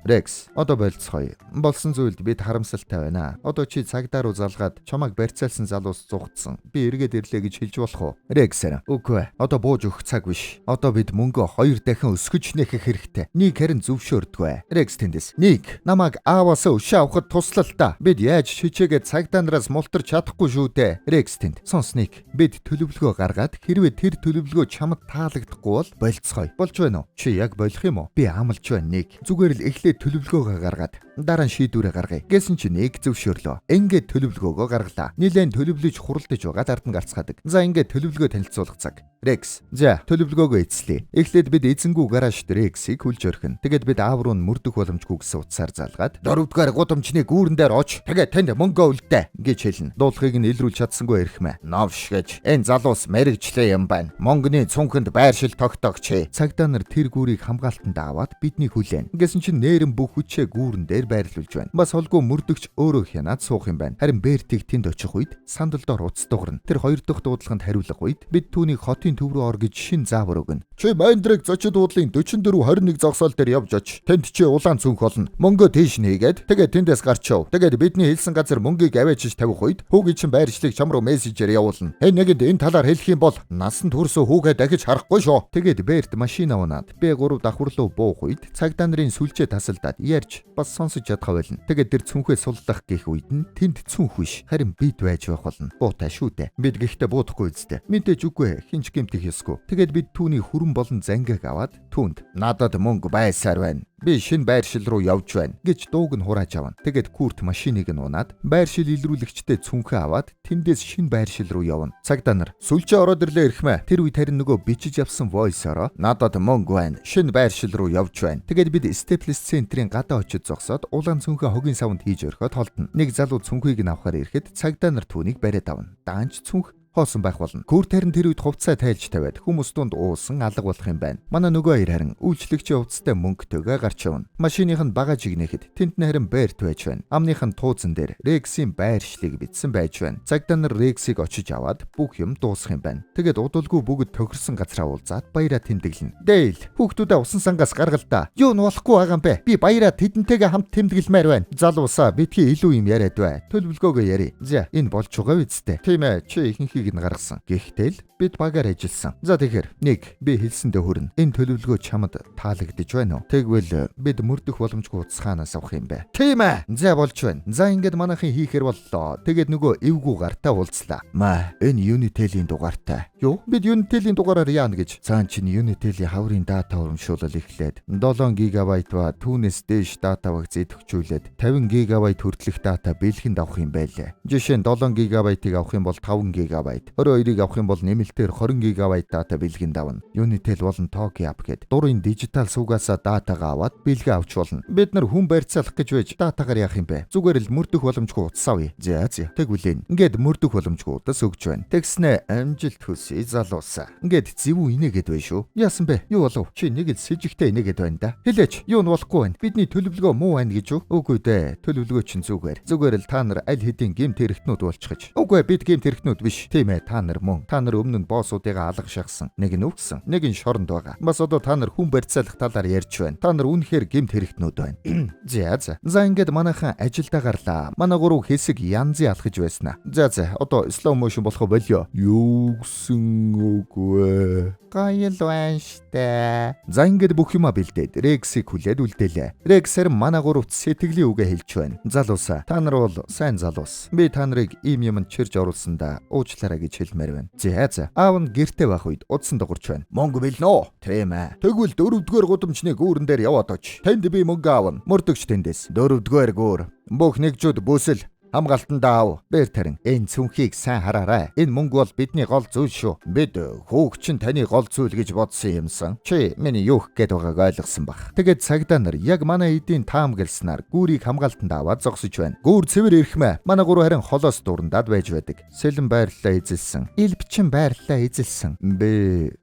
Рекс, одоо болцгоё. Болсон зүйлд бид харамсалтай байна. Одоо чи цагдаа руу залгаад чамайг барьцаалсан залуус зугтсан. Би эргээд ирлээ гэж хэлж болох уу? Рекс, үгүй. Одоо бууж өгөх цаг биш. Одоо бид мөнгө 2 дахин өсгөж нэхэх хэрэгтэй. Нэг харин зөвшөөрдгөө. Рекс тэндээс. Нэг намайг ааваас өшөө авахд туслал та. Бид яаж шичээгээд цагдаа нараас мултарч чадахгүй шүү дээ. Рекс тэнд. Сонсныг. Бид төлөвлөгөө гаргаад хэрвээ тэр төлөвлөгөө чамд таалагдахгүй бол болцгоё. Болж байна уу? Чи яг болох юм уу? Би амлаж байна нэг. Зүгээр л эхлээд төлөвлөгөөгөө гаргаад дараа нь шийдвэрээ гаргая. Гэсэн чи нэг зөвшөөрлөө. Ингээд төлөвлөгөөгөө гаргалаа. Нилээн төлөвлөж хуралдаж байгаа дард нь гарцгаадаг. За ингээд төлөвлөгөө танилцуулах цаг. Рекс. За төлөвлөгөөгөө эцлэе. Эхлээд бид эзэнгүү гаражт Рексийг хүлж орхино. Тэгээд бид аав руу мөрдөх боломжгүй гэсэн утсаар залгаад 4-р гудамжны гүүрэн дээр оч. Тэгээд танд мөнгө үлдээ гэж хэлнэ. Дуулахыг нь илрүүлж чадсангүй ирхмэ. Новш гэж энэ залуус мэрэгчлээ юм байна. Монгоны цүнхэнд байршил тогтоогч. Цагдаа нар тэр гүүрийг хамгаалтанд аваад бидний хүлээн. Гэсэн чинь нээрэн бүх хүчээ гүүрэн дээр байрлуулж байна. Бас холгүй мөрдөгч өөрөө хянаад суух юм байна. Харин Бертиг тэнд очих үед сандалдоор уц дуурна. Тэр 2 дахь дуудлаганд хариулах үед бид түүнийг хотын төв рүү ор гэж шин заавар өгнө. Чи Мандрыг зочид уудлын 44-21 зогсоол дээр явж оч. Тэнд чи улаан цүнх болно. Мөнгөө тийш нээгээд тэгээд тэндээс гарч яв. Тэгээд бидний хэлсэн газар мөнгийг аваачиж тавих үед хүүгийн чин байршлыг чам руу мессежээр явуулна. Нэгэд энэ талаар хэлэх юм бол насанд хүрсэн хүүгээ дахиж харахгүй шүү. Тэгээд Берт машин аваад Б3 давхар руу буух үед цагдаа нарын сүлжээ тасалдаад ярьж бас сонсож чадхаа байлна. Тэгээд тэр цүнхээ сулдах гэх үед нь тэнд цүнх биш. Харин бид байж байх болно. Буутай шүү дээ. Бид гэхдээ буудахгүй үстэ. Мэдээж үгүй. Хинч гэмтэх ёсгүй. Тэгээд бид түүний хүрэн болон зангиг аваад түүнд надад мөнгө байсаар байна. Би шинэ байршил руу явж байна гэж дууг нь хурааж авна. Тэгээд Курт машиныг нь унаад байршил илрүүлэгчтэй цүнхээ аваад тэндээс шинэ байршил руу явна. Цагдаа нар сүлжээ ороод ирлээ ирхмэ. Тэр үед харин нөгөө бичиж авсан войсороо надад мөнгө байна. Шинэ байршил руу явж байна. Тэгээд бид Степлс центрийн гадаа очиж зогсоод улаан цүнхээ хогийн савнд хийж өрхөд холдно. Нэг залуу цүнхийг нь авахар ирэхэд цагдаа нар түүнийг бариад авна. Даанч цүнх хоосон байх болно. Курт харин тэр үед хувцас тайлж тавиад хүмүүс дунд уусан алга болох юм байна. Манай нөгөө хоёр харин үйлчлэгчийн хувцастай мөнгөтэйгээ гарч явна. Машиных нь багаж игнэхэд тэнд нь харин Берт байж байна. Амных нь тууцан дээр Рексийн байршлыг бичсэн байж байна. Цагдаа нар Рексийг очиж аваад бүх юм дуусах юм байна. Тэгээд удалгүй бүгд тохирсон газраа уулзаад баяраа тэмдэглэнэ. Дэйл, хүүхдүүдээ усан сангаас гаргал та. Юу нь болохгүй байгаа юм бэ? Би баяраа тэдэнтэйгээ хамт тэмдэглэмээр байна. Залуусаа битгий илүү юм яриад бай. Төлөвлөгөөгөө яри. За, энэ болж байгаа үсттэй. Тийм ээ, чи ихэнх гаргасан. Гэхдээ л бид багаар ажилласан. За тэгэхээр нэг би хэлсэндээ хүрнэ. Энэ төлөвлөгөө чамд таалагдж байна уу? Тэгвэл бид мөрдөх боломжгүй уцхаанаас авах юм бэ. Тийм ээ. За болж байна. За ингээд манайхын хийхэр боллоо. Тэгээд нөгөө эвгүй гартаа уулзлаа. Маа энэ Unitel-ийн дугаартай Юу? Бид Unitel-ийн дугаараар яана гэж. Цаан чинь Unitel-ийн хаврын дата урамшуулал эхлээд 7 ГБ ба түүнээс дээш дата багц идэвхжүүлээд 50 ГБ хүртэлх дата бэлгэнд авах юм байлээ. Жишээ нь 7 ГБ-ыг авах юм бол 5 ГБ, 22-ыг авах юм бол нэмэлтээр 20 ГБ дата бэлгэнд авна. Unitel болон Toki app гээд дурын дижитал суугаасаа датагаа аваад бэлгээ авч болно. Бид нар хүн барьцаалах гэж байж датагаар яах юм бэ? Зүгээр л мөрдөх боломжгүй утас авъя. За тэгвэл ингээд мөрдөх боломжгүй утас өгч байна. Тэгснэ амжилт хүсье залуусаа. Ингээд зэвүү инээгээд байна шүү. Яасан бэ? Юу болов? Чи нэг л сэжигтэй инээгээд байна да. Хэлээч, юу нь болохгүй байна? Бидний төлөвлөгөө муу байна гэж үү? Үгүй дээ. Төлөвлөгөө чинь зүгээр. Зүгээр л та нар аль хэдийн гэмт хэрэгтнүүд болчихж. Үгүй бид гэмт хэрэгтнүүд биш. Тийм ээ, та нар мөн. Та нар өмнө нь боссуудыгаа алга шахсан. Нэг нь өгсөн, нэг нь шоронд байгаа. Бас одоо та нар хүн барьцаалах талаар ярьж байна. Та нар үнэхээр гэмт хэрэгтнүүд байна. За ингээд манайхан ажилдаа гарлаа. Манай гурав хэсэг янзын алхаж байснаа. За одоо slow motion болох болио. Юу гэсэн үгүй. Гайл байна штэ. За ингээд бүх юма бэлдээд Rex-ийг хүлээд үлдээлээ. Rex-ээр манай гуравт сэтгэлийн үгээ хэлж байна. Залуусаа, та нар бол сайн залуус. Би та нарыг ийм юмд чирж оруулсандаа уучлаарай гэж хэлмээр байна. За. Аав нь гэртээ байх үед удсан дуурч байна. Мөнгө билнэ. Тийм ээ. Тэгвэл 4-р гудамжны гүүрэн дээр яваад оч. Танд би мөнгө аавна. Мөрдөгч тэндээс. 4-р гүүр. Бүх нэгжүүд бүсэл хамгаалтанд аав. Бээр тарин энэ цүнхийг сайн хараарай. Энэ мөнгө бол бидний гол зүйл шүү. Бид хүүгчин таны гол зүйл гэж бодсон юмсан. Чи миний юу гээд байгааг ойлгосон бах. Тэгээд цагдаа нар яг манай эдийн таамагласнаар гүүрийг хамгаалтанд аваад зогсож байна. Гүүр цэвэр ирхмэ. Манай гурав харин холоос дурандаад байж байдаг. Сэлэн байрлалаа эзэлсэн. Илбчин байрлалаа эзэлсэн.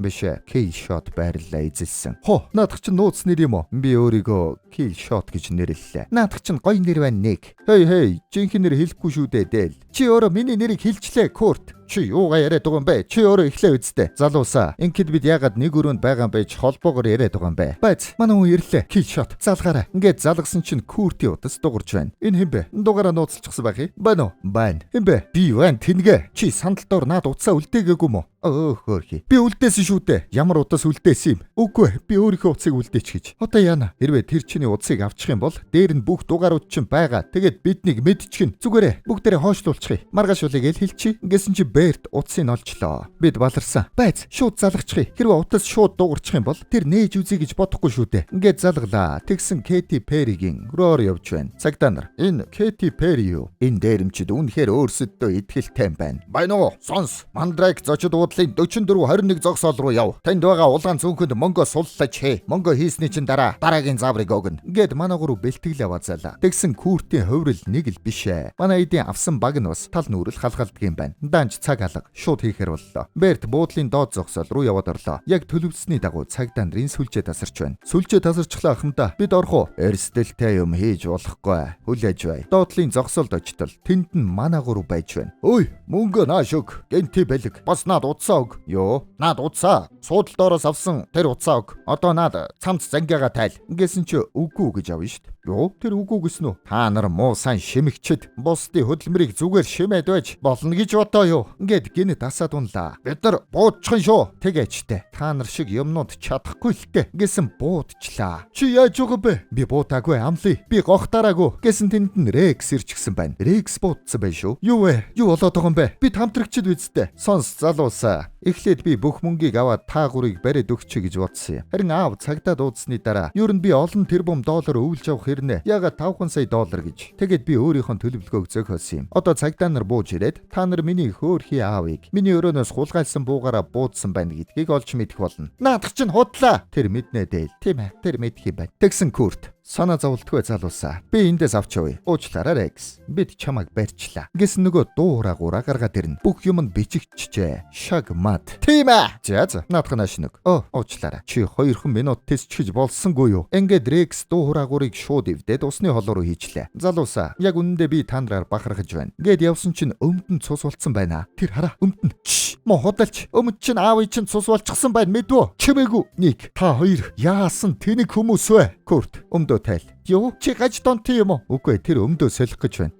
Биш Kill Shot байрлалаа эзэлсэн. Наадах чинь нууц нэр юм уу? Би өөрийгөө Kill Shot гэж нэрлэлээ. Наадах чинь гоё нэр байна нэг. Хей, жинхэнэ хэлэхгүй шүү дээ дээл. Чи өөрөө миний нэрийг хэлчлээ, Курт. Чи юугаа яриад байгаа юм бэ? Чи өөрөө эхлээ үздэй. Залуусаа, ингээд бид ягаад нэг өрөөнд байгаа юм бэ? Холбоогоор яриад байгаа юм бэ? Байц, манай хүн ирлээ. Kill Shot. Залгаарай. Ингээд залгасан чинь Куртийн утас дуурж байна. Энэ хэн бэ? Дугаараа нууцлчихсан байх юм. Байна уу? Байна. Хэн бэ? Би байна тэнгэ. Чи сандалтаар наад утсаа үлдээгээгүй мө? Хөөрхи. Би үлдээсэн шүү дээ. Ямар утас үлдээсэн юм? Үгүй, би өөрийнхөө утсыг үлдээч гэж. Одоо яана? Хэрвээ тэр чиний утсыг авчих юм бол дээр нь бүх дугаарууд чинь байгаа. Тэгээд биднийг мэдчихнэ. Зүгээрээ бүгдээрээ хойшлуулчих. Маргааш улыг эл хэлчих. Ингэсэн чи Бэрт утсыг олчлоо. Бид баларсан. Байц, шууд залгачих. Хэрвээ утас шууд дуурчих юм бол тэр нээж үзье гэж бодохгүй шүү дээ. Ингээд залглаа. Тэгсэн Кэти Перригийн роор явж байна. Цагдаа нар, энэ Кэти Перри юу? Энэ дээрэмчид үнэхээр өөрсөддөө итгэлтэй байна. Байна уу? Сонс. Мандрайк зочид уудлын 44-21 зогсоол руу яв. Танд байгаа улаан цүнхэнд мөнгө суллаж хээ. Мөнгө хийсний чинь дараагийн заврыг өгнө. Ингээд манай гурав бэлтгэл аваазаалаа. Тэгсэн Куртийн хувирал нэг л биш ээ. Манай эдийн авсан баг нь бас тал нүрэл халгалдаг юм байна. Данч цаг алга шууд хийхээр боллоо. Бэрт буудлын доод зогсоол руу яваад орлоо. Яг төлөвлөсний дагуу цагдаа нарын сүлжээ тасарч байна. Сүлжээ тасарчлаа ахмадаа. Бид орох уу? Эрсдэлтэй юм хийж болохгүй. Хүлээж бай. Доотлын зогсоолд очтол тэнд нь манай гурав байж байна. Ой, мөнгө нааш өг. Гэнти бэлэг. Бас наад утсаа өг. Йоо, наад утсаа. Суудал доороос авсан тэр утсаа өг. Одоо наад цамц зангиага тайл. Ингэсэн чи үгүй гэж авна штт. Йоо, тэр үгүй гэсэн үү? Та нар муу сайн шимэгчэд бусдын хөдөлмөрийг зүгээр шимээд байж болно гэж бодоо юу? Ингээд гинэт асаад унлаа. Бид нар буудчихын шүү. Тэгээчтэй. Та нар шиг юмнууд чадахгүй л дээ. Гэсэн буудчлаа. Чи яаж байгаа бэ? Би буудаагүй амлий. Би гохтараагүй. Гэсэн тэнд нь Rex ирчихсэн байна. Rex буудсан байх шүү. Юу вэ? Юу болоод байгаа юм бэ? Би хамтрагчд үсттэй. Сонс залуусаа. Эхлээд би бүх мөнгийг аваад та гурыг бариад өгчэй гэж бодсон юм. Харин аав цагдаа дуудсны дараа ер нь би олон тэрбум доллар өвлж авах хэрнээ. Ягаад 5 сая доллар гэж. Тэгээд би өөрийнхөө төлөвлөгөөг зохиосон юм. Одоо цагдаа нар бууж ирээд та нар миний хөөрхий аавыг миний өрөөнөөс хулгайлсан буугаараа буудсан байна гэдгийг олж мэдэх болно. Наадах чинь худлаа. Тэр мэднэ дээ. Тийм ээ. Тэр мэдх юм байна. Тэгсэн Курт. Санаа зовлтгүй залуусаа. Би эндээс авч явъя. Уучлаарай Rex. Бид чамайг барьчлаа. Гэсэн нөгөө дуу хураагаараа гаргаад ирнэ. Бүх юм нь бичигчжээ. Шаг мад. Тийм ээ. За. Наадах наашнаг. Уучлаарай. Чи 2 минут тесчиж болсонгүй юу? Ингээд Rex дуу хураагуурыг шууд ивдээд усны холоо руу хийчлээ. Залуусаа. Яг үнэндээ би та нараар бахархаж байна. Гээд явсан чинь өмд нь цус болцсон байна. Тэр хараа өмд нь. Мо хөдөлч. Өмд чинь аавын чинь цус болчихсон байна мэдвэ? Чимээгүй. Ник. Та хоёр яасан тэнэг хүмүүс вэ? Курт. Өмдөө тайл. Юу? Чи гаж донт юм уу? Үгүй тэр өмдөө солих гэж байна.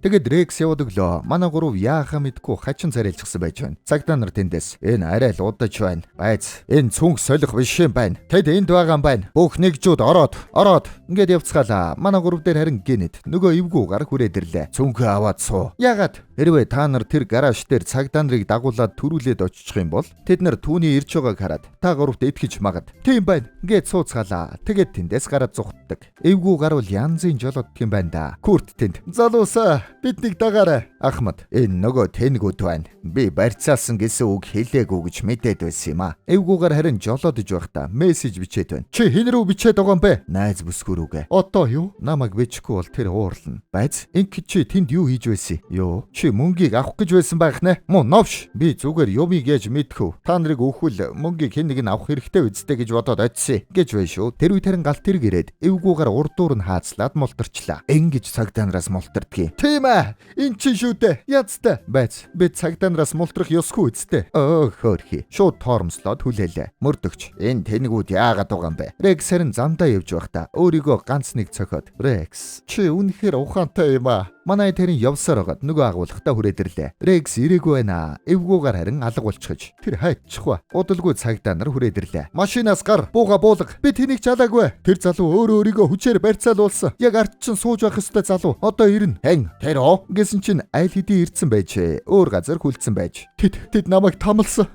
Тэгэд Рекс яваад өглөө. Манай гурав яахаа мэдгүй хачин царайлчихсан байж байна. Цагдаа нар тэндээс энэ арай л удаж байна. Байц энэ цүнх солих биш юм байна. Тэд энд байгаа юм байна. Бүх нэгжүүд ороод ингээд явцгаалаа. Манай гурав дээр харин гинэд нөгөө эвгүүгээр хүрээд ирлээ. Цүнхээ аваад суу. Яагаад? Хэрвээ та нар тэр гараж дээр цагдаа нарыг дагуулад төрүүлээд очих юм бол тэд нар түүний ирж байгааг хараад та гуравт итгэж магад. Тийм байна. Ингээд сууцгаалаа. Тэгээд тэндээс гараад зугтдаг. Эвгүү гарвал янзын жолоод юм байна да. Курт тэнд. Залуусаа биднийг дагаарай. Ахмад энэ нөгөө тэнгүүд байна. Би барьцаасан гэсэн үг хэлээгүй гэж мэдээд байсан юм а. Эвгүүгээр харин жолоодж байхдаа мессеж бичээд байна. Чи хэн рүү бичээд байгаа юм бэ? Найз бүсгүрүүгээ. Одоо юу? Намайг бичихгүй бол тэр уурлна. Байц инки чи тэнд юу хийж байсан? Юу? Чи мөнгийг авах гэж байсан байх нэ? Мөн новш. Би зүгээр юмыг яаж мэдхүү. Та нарыг өөхвөл мөнгийг хэн нэг нь авах хэрэгтэй үсттэй гэж бодоод очив гэж байна шүү. Тэр үе тарин галт тэрэг ирээд эвгүүгээр урдуур нь хаацлаад мултарчлаа. Ингэж цагдаа нараас мултардгийг. Тийм ээ. Энд чи шүү дээ. Яцтай. Байц. Би цагдаа нараас мултрах ёсгүй үсттэй. Хөөрхи. Шууд тоормслоод хүлээлээ. Мөрдөгч. Энэ тэнгүүд яагаад байгаа юм бэ? Рекс харин замдаа явж байхдаа өөрийгөө ганц нэг цохиод. Рекс. Чи үнэхээр ухаантай юм аа. Манай тэрийн явсаар байгаад нөгөө агуулгатаа хүрээд ирлээ. Рекс ирээгүй байна. Эвгүүгээр харин алга болчихж. Тэр хайчихва. Удалгүй цагдаа нар хүрээд ирлээ. Машинаас гар, бууга буулга. Би тэнийг чалаагүй. Тэр залуу өөрийгөө хүчээр барьцаалуулсан. Яг ард чин сууж байх ёстой залуу. Одоо ирнэ. Хэн? Тэр оо гэсэн чин аль хэдийн ирдсэн байжээ. Өөр газар хүлцсэн байж. Тэд намайг тамалсан.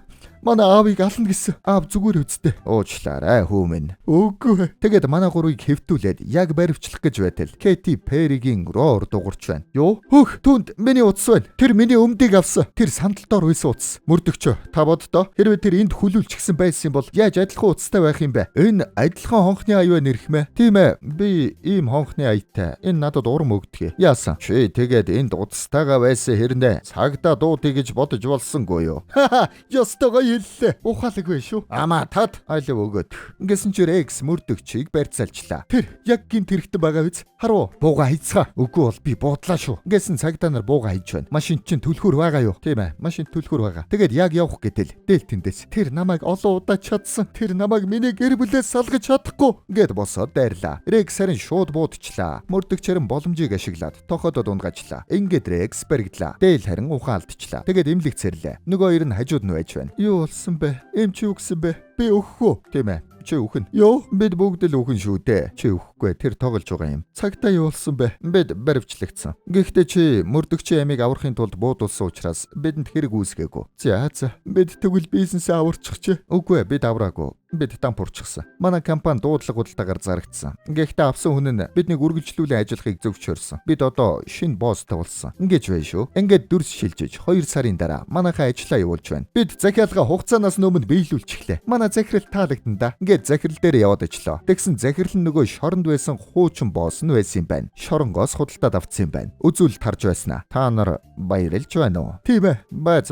Манай аавыг ална гэсэн. Аав зүгээр үсттэй. Уучлаарай хүмүн. Үгүй. Тэгээд манай гурвыг хэвтүүлээд яг баривчлах гэж байтал Кэти Перригийн роор дуурч байна. Юу? Хөх, түнд миний утас байна. Тэр миний өмдийг авсан. Тэр сандалтаар үйсэн утас. Мөрдөгчөө, та боддоо. Хэрвээ тэр энд хүлүүлчихсэн байсан бол яаж адилхан утастай байх юм бэ? Энэ адилхан хонхны аяа нэрхмэ. Тийм ээ. Би ийм хонхны аяатай. Энэ надад урам өгдөг. Яасан? Чи тэгээд энд утастайгаа байсан хэрнээ цагдаа дуудъя гэж бодож болсонгүй юу? Ёстойгоо хэллээ. Ухаалаг шүү. Амаа тад айлв өгөөд. Ингэсэн чи Рекс мөрдөгчийг барьцаалчлаа. Тэр яг гинт хэрэгтэн байгаа биз? Харуу. Бууга хайцгаа. Үгүй бол би буудлаа шүү. Ингэсэн цагдаа нар бууга хайж байна. Машин чинь түлхүүр байгаа юу? Тийм ээ. Машин түлхүүр байгаа. Тэгээд яг явах гэтэл дээл тэндээс. Тэр намайг олон удаа чадсан. Тэр намайг миний гэр бүлээс салгаж чадахгүй. Гэт босоод дайрлаа. Рекс харин шууд буудчлаа. Мөрдөгч харин боломжийг ашиглаад тохиодод унгаачлаа. Ингээд Рекс баригдлаа. Дээл харин ухаан алдчихлаа. Тэгээд имлэгцэрлээ. Нөгөө хоёр нь хажууд нь байж байна. Юу болсон бэ? Эмч юу гэсэн бэ? Би өгөхгүй. Тийм ээ. Чи үхэн. Йоо, бид бүгд л үхэн шүү дээ. Чи үхэхгүй. Тэр тоглож байгаа юм. Цагтаа юу болсон бэ? Бид баривчлагдсан. Гэхдээ чи мөрдөгчийн амийг аврахын тулд буудулсан учраас бидэнд хэрэг үүсгээгүй. За. Бид тэгвэл бизнесээ аварчих чи. Үгүй, бид авраагүй. Бид дамп урчихсан. Манай компани дуудлага худалдаагаар зарагдсан. Гэхдээ авсан хүн нь биднийг үргэлжлүүлэн ажиллахыг зөвшөөрсөн. Бид одоо шинэ босстой болсон. Ингэж байна шүү. Ингээд дүрс шилжиж 2 сарын дараа манайхаа ажиллаа явуулж байна. Бид захиалга хугацаанаас өмнө биелүүлчихлээ. Манай захирал таалагдсан да. Ингээд захирал дээр яваад очлоо. Тэгсэн захирал нь нөгөө шоронд байсан хуучин босс нь байсан юм байна. Шоронгоос худалдаад авцсан юм байна. Үзүүлэлт харж байснаа. Та нар баярлж байна уу? Тийм ээ. Байц.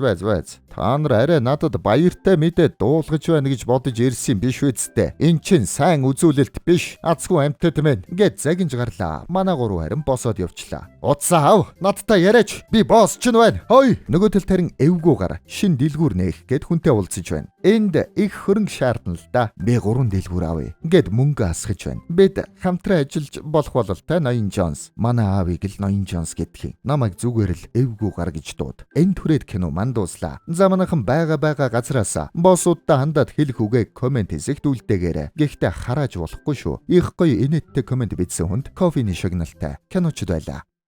Та нар арай надад баяртай мэдээ дуулгаж байна гэж бодож ирсэн биш үсттэй. Эн чин сайн үзүүлэлт биш. Азгүй амьтад мэн. Ингээд загинж гарлаа. Манай гурав харин босоод явчлаа. Утсаа ав. Надтай яриач. Би босс ч байна. Хой. Нөгөө тал тарин эвгүүгээр шин дэлгүүр нээх гэд хүнтэй уулзаж байна. Энд их хөрөнгө шаардна л да. Би 3 дэлгүүр авъя. Ингээд мөнгө асгаж байна. Бид хамтран ажиллаж болох бололтой Ноён Джонс. Манай аавыг л Ноён Джонс гэдгийг. Намайг зүгээр л эвгүүгээр гэж дууд. Энэ түрээд кино мандууслаа. Замаахан байгаа газараасаа боссуудтай хандаад хэлэх үгээ комент хэсэгт үлдээгээрэй. Гэхдээ харааж болохгүй шүү. Их гоё инээдтэй комент бичсэн хүнд кофений шагналтай киночд байлаа.